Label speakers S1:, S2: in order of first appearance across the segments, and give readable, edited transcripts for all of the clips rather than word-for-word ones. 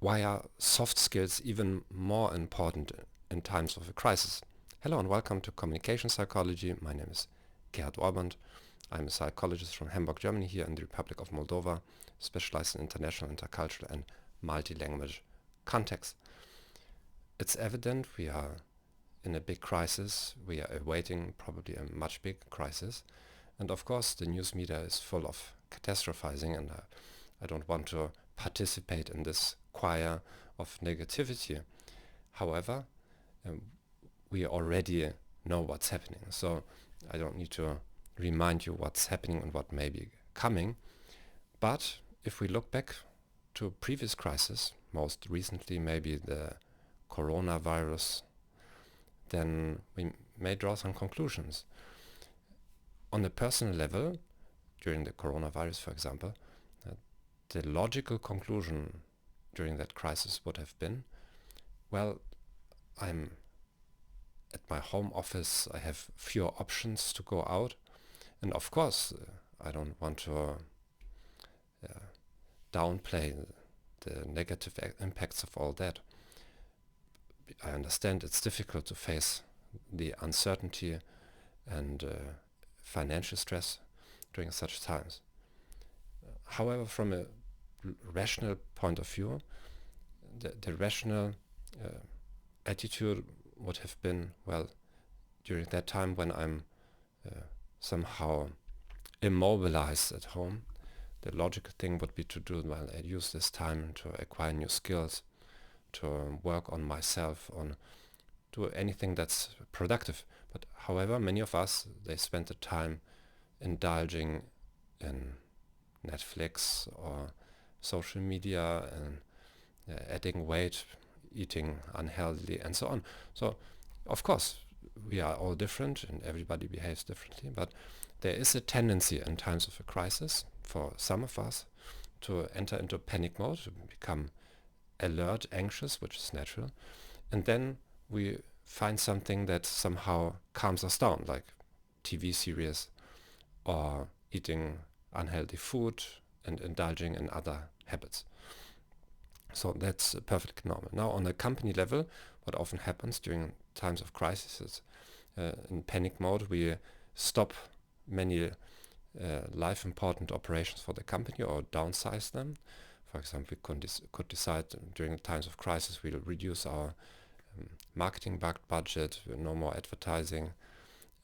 S1: Why are soft skills even more important in times of a crisis? Hello and welcome to Communication Psychology. My name is Gerhard. I'm a psychologist from Hamburg, Germany, here in the Republic of Moldova, specialized in international, intercultural and multi-language context. It's evident we are in a big crisis. We are awaiting probably a much bigger crisis. And of course, the news media is full of catastrophizing, and I don't want to participate in this choir of negativity. However, we already know what's happening, so I don't need to remind you what's happening and what may be coming. But if we look back to previous crises, most recently maybe the coronavirus, then we may draw some conclusions. On a personal level, during the coronavirus, for example, the logical conclusion during that crisis would have been, well, I'm at my home office, I have fewer options to go out, and of course I don't want to downplay the negative impacts of all that. I understand it's difficult to face the uncertainty and financial stress during such times. However, from a rational point of view, the rational attitude would have been, well, during that time when I'm somehow immobilized at home, the logical thing would be to do, well, I use this time to acquire new skills, to work on myself, on do anything that's productive. But however, many of us, they spend the time indulging in Netflix or social media and adding weight, eating unhealthily and so on. So of course we are all different and everybody behaves differently, but there is a tendency in times of a crisis for some of us to enter into panic mode, to become alert, anxious, which is natural, and then we find something that somehow calms us down, like TV series or eating unhealthy food and indulging in other habits. So that's perfectly normal. Now on a company level, what often happens during times of crisis is in panic mode we stop many life important operations for the company or downsize them. For example, we could decide during times of crisis we'll reduce our marketing budget, no more advertising.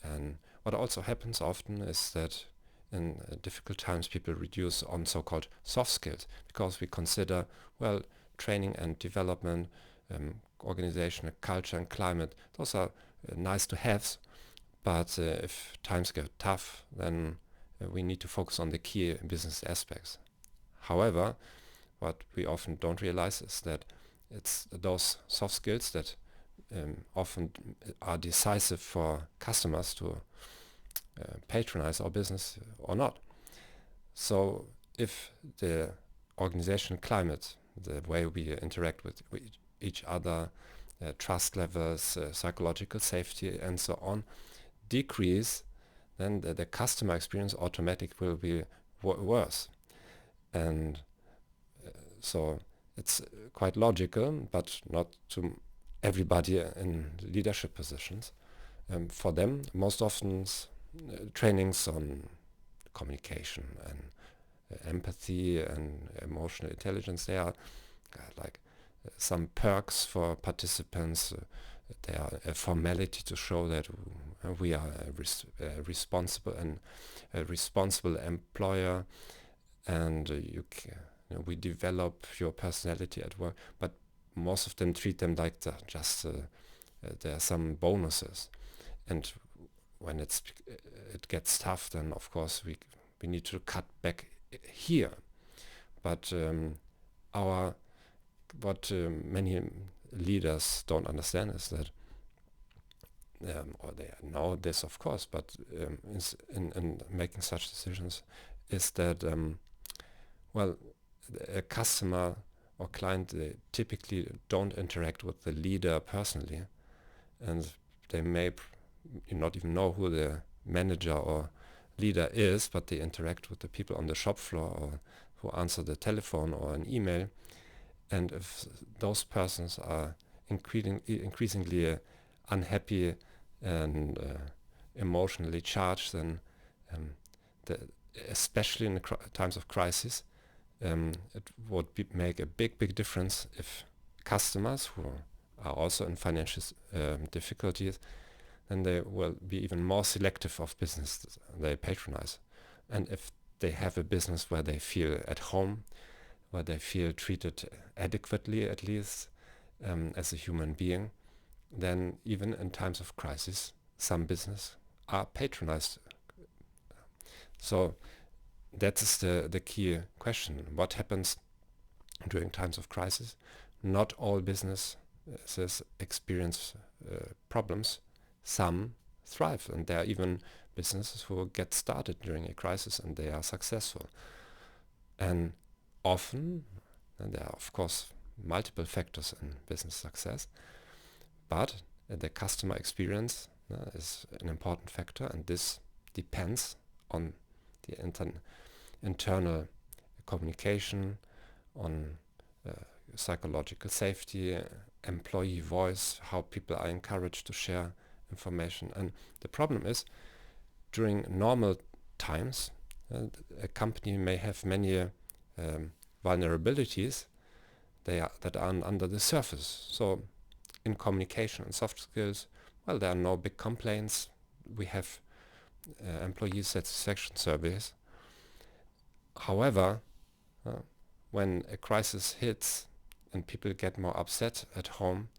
S1: And what also happens often is that in difficult times people reduce on so-called soft skills because we consider, well, training and development, organizational culture and climate, those are nice to have, but if times get tough, then we need to focus on the key business aspects. However, what we often don't realize is that it's those soft skills that often are decisive for customers to patronize our business or not. So if the organizational climate, the way we interact with each other, trust levels, psychological safety and so on decrease, then the customer experience automatically will be worse. And so it's quite logical, but not to everybody in leadership positions. For them, most often trainings on communication and empathy and emotional intelligence, they are like some perks for participants. They are a formality to show that we are a responsible and a responsible employer, and we develop your personality at work. But most of them treat them like just there are some bonuses, and when it gets tough, then of course we need to cut back here. But what many leaders don't understand is that, or they know this of course, but in making such decisions, is that well, a customer or client, they typically don't interact with the leader personally, and they may not even know who the manager or leader is, but they interact with the people on the shop floor or who answer the telephone or an email. And if those persons are increasingly unhappy and emotionally charged, then um, especially in the times of crisis, it would make a big difference if customers who are also in financial difficulties, then they will be even more selective of business they patronize. And if they have a business where they feel at home, where they feel treated adequately at least as a human being, then even in times of crisis, some business are patronized. So that is the key question. What happens during times of crisis? Not all businesses experience problems. Some thrive, and there are even businesses who get started during a crisis and they are successful. And often, and there are of course multiple factors in business success, but the customer experience is an important factor, and this depends on the internal communication, on psychological safety, employee voice, how people are encouraged to share information. And the problem is, during normal times, a company may have many vulnerabilities that are under the surface. So in communication and soft skills, well, there are no big complaints. We have employee satisfaction surveys. However, when a crisis hits and people get more upset at home,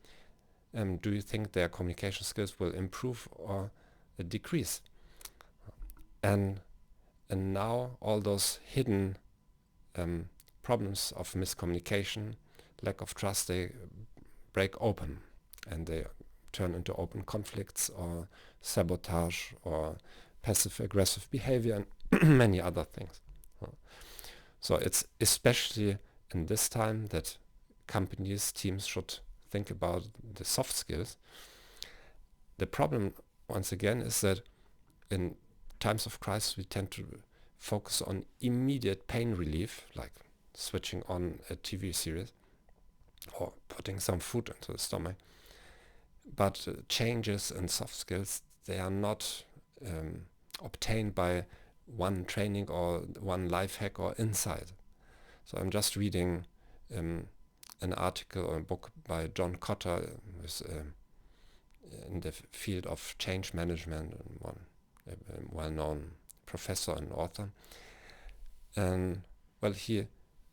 S1: do you think their communication skills will improve or decrease? And now all those hidden problems of miscommunication, lack of trust, they break open and they turn into open conflicts or sabotage or passive-aggressive behavior and many other things. So it's especially in this time that companies, teams should think about the soft skills. The problem, once again, is that in times of crisis we tend to focus on immediate pain relief, like switching on a TV series or putting some food into the stomach. But changes in soft skills, they are not obtained by one training or one life hack or insight. So I'm just reading an article or a book by John Cotter, who's in the field of change management, and one well-known professor and author. And well, he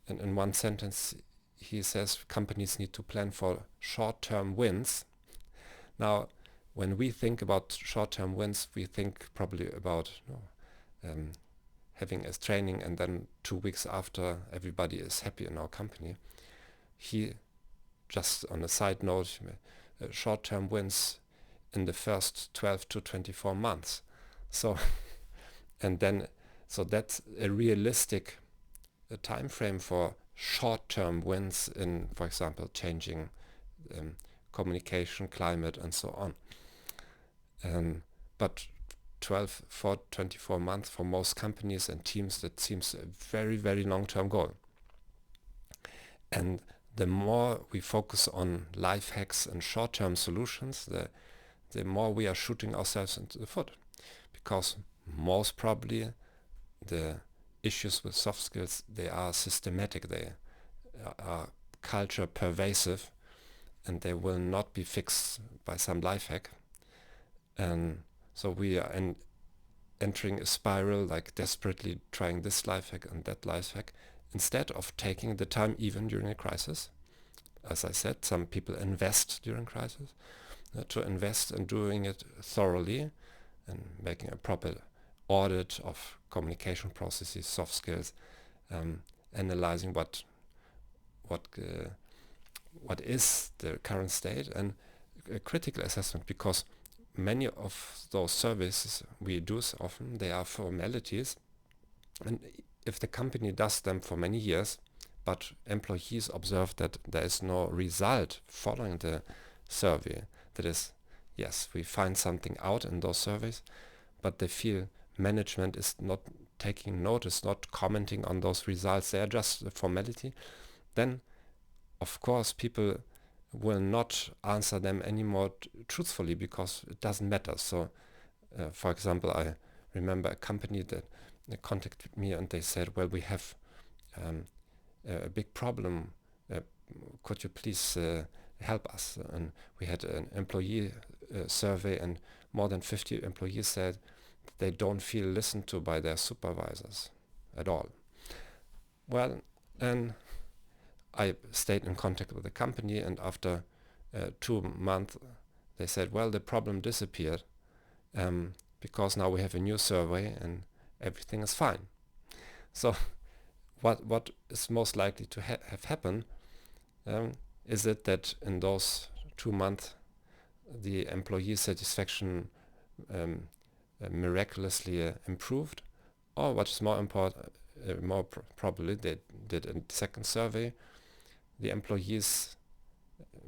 S1: in one sentence he says companies need to plan for short-term wins. Now, when we think about short-term wins, we think probably about having a training and then 2 weeks after everybody is happy in our company. He, just on a side note, short-term wins in the first 12 to 24 months. So, and then, so that's a realistic time frame for short-term wins in, for example, changing communication, climate, and so on. But 12 for 24 months for most companies and teams, that seems a very, very long-term goal. And the more we focus on life hacks and short-term solutions, the more we are shooting ourselves into the foot. Because most probably the issues with soft skills, they are systematic, they are culture pervasive, and they will not be fixed by some life hack. And so we are entering a spiral, like desperately trying this life hack and that life hack, instead of taking the time even during a crisis. As I said, some people invest during crisis, to invest in doing it thoroughly and making a proper audit of communication processes, soft skills, analyzing what is the current state, and a critical assessment, because many of those services we do so often, they are formalities, and if the company does them for many years, but employees observe that there is no result following the survey, that is, yes, we find something out in those surveys, but they feel management is not taking notice, not commenting on those results, they are just a formality, then of course people will not answer them anymore truthfully because it doesn't matter. So for example, I remember a company that contacted me and they said, well, we have a big problem. Could you please help us? And we had an employee survey, and more than 50 employees said they don't feel listened to by their supervisors at all. Well, and I stayed in contact with the company, and after 2 months they said, well, the problem disappeared because now we have a new survey and everything is fine. So what is most likely to have happened is it that in those 2 months the employee satisfaction miraculously improved, or what is more important, probably they did a second survey, the employees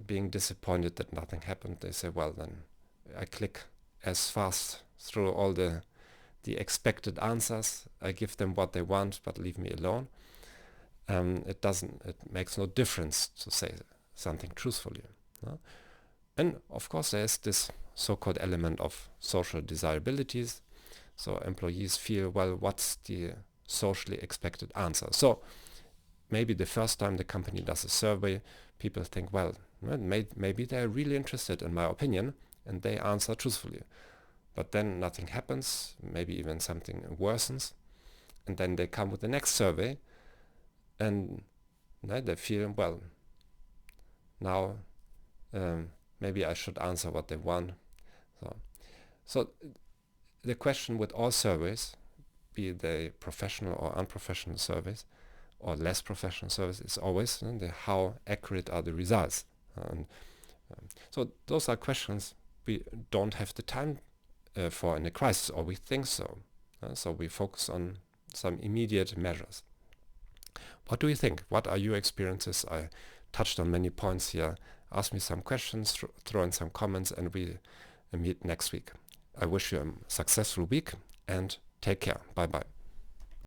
S1: being disappointed that nothing happened, they say, well, then I click as fast through all the expected answers, I give them what they want but leave me alone. It makes no difference to say something truthfully. No? And of course there is this so-called element of social desirabilities. So employees feel, well, what's the socially expected answer? So maybe the first time the company does a survey, people think, well, maybe they're really interested in my opinion and they answer truthfully. But then nothing happens, maybe even something worsens. And then they come with the next survey and they feel, well, now maybe I should answer what they want. So the question with all surveys, be they professional or unprofessional surveys, or less professional surveys, is always how accurate are the results. So those are questions we don't have the time for in a crisis, or we think so. So we focus on some immediate measures. What do you think? What are your experiences? I touched on many points here. Ask me some questions, throw in some comments, and we meet next week. I wish you a successful week and take care. Bye-bye.